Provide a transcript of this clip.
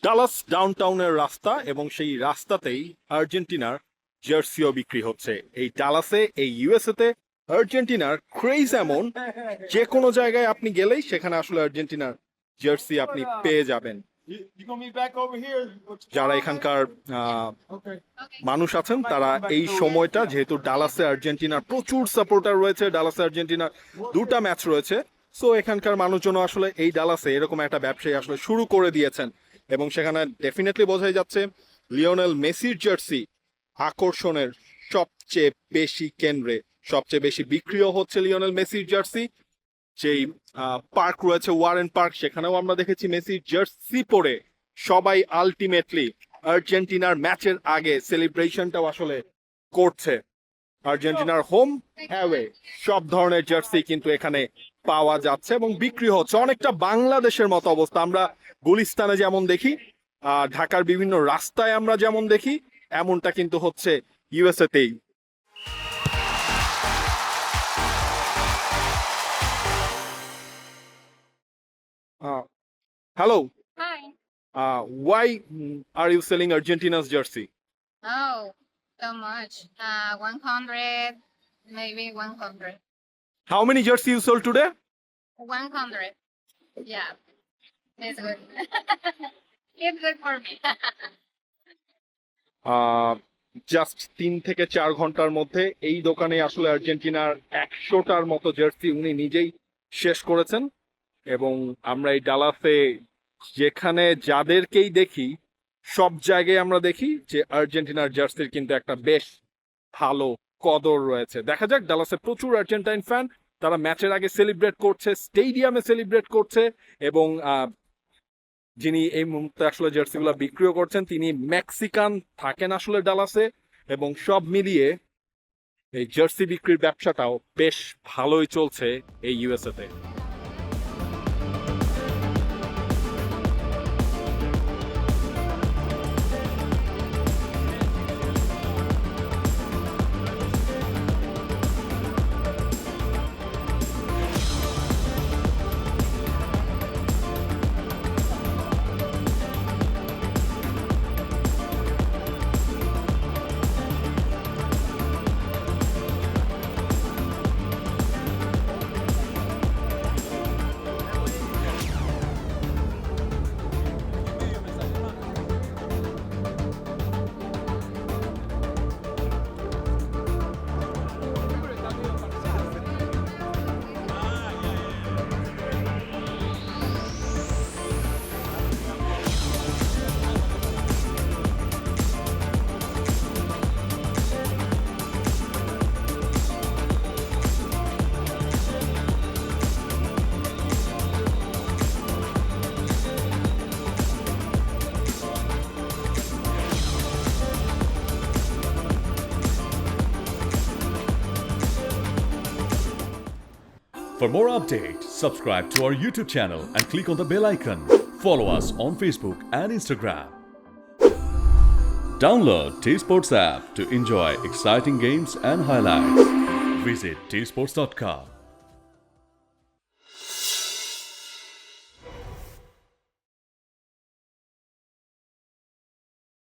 Dallas ডাউনটাউনের রাস্তা এবং সেই রাস্তাতেই আর্জেন্টিনার জার্সিও বিক্রি হচ্ছে। এই ডালাসে, এই ইউএসএতে আর্জেন্টিনার ক্রেজ এমন, যে কোনো জায়গায় আপনি গেলেই সেখানে আসলে আর্জেন্টিনার জার্সি আপনি পেয়ে যাবেন। যারা এখানকার মানুষ আছেন তারা এই সময়টা, যেহেতু ডালাসে আর্জেন্টিনার প্রচুর সাপোর্টার রয়েছে, ডালাসে আর্জেন্টিনার 2টা ম্যাচ রয়েছে, সো এখানকার মানুষজন আসলে এই ডালাসে এরকম একটা ব্যবসায়ী আসলে শুরু করে দিয়েছেন এবং সেখানে ডেফিনেটলি বোঝাই যাচ্ছে লিওনেল মেসির জার্সি আকর্ষণের সবচেয়ে বেশি কেন্দ্রে, সবচেয়ে বেশি বিক্রিও হচ্ছে লিওনেল মেসির জার্সি। যেই পার্ক রয়েছে ওয়ারেন পার্ক, সেখানেও আমরা দেখেছি মেসির জার্সি পরে সবাই আলটিমেটলি আর্জেন্টিনার ম্যাচের আগে সেলিব্রেশনটাও আসলে করছে। আর্জেন্টিনার হোম অ্যাওয়ে সব ধরনের জার্সি কিন্তু এখানে পাওয়া যাচ্ছে এবং বিক্রি হচ্ছে। অনেকটা বাংলাদেশের মতো অবস্থা, আমরা গুলিস্তানে যেমন দেখি, ঢাকার বিভিন্ন রাস্তায় আমরা যেমন দেখি, এমনটা কিন্তু হচ্ছে ইউএসএ তেই। Hello. Hi. Why are you selling Argentina's jersey? Oh, so much. 100, maybe 100. How many jersey you sold today? 100. Yeah, it's good. It's good for me. Just 3 থেকে 4 ঘন্টার মধ্যে এই দোকানে আসলে আর্জেন্টিনার 100টার মতো জার্সি উনি নিজেই শেষ করেছেন। এবং আমরা এই ডালাসে যেখানে যাদেরকেই দেখি, সব জায়গায় আমরা দেখি যে আর্জেন্টিনার জার্সির কিন্তু একটা বেশ ভালো কদর রয়েছে। দেখা যাক, ডালাসে প্রচুর আর্জেন্টাইন ফ্যান, তারা ম্যাচের আগে সেলিব্রেট করছে, স্টেডিয়ামে সেলিব্রেট করছে এবং যিনি এই মুহূর্তে আসলে জার্সিগুলো বিক্রিও করছেন তিনি মেক্সিকান, থাকেন আসলে ডালাসে, এবং সব মিলিয়ে এই জার্সি বিক্রির ব্যবসাটাও বেশ ভালোই চলছে এই ইউএসএতে। For more updates, subscribe to our YouTube channel and click on the bell icon. Follow us on Facebook and Instagram. Download T-Sports app to enjoy exciting games and highlights. Visit tsports.com.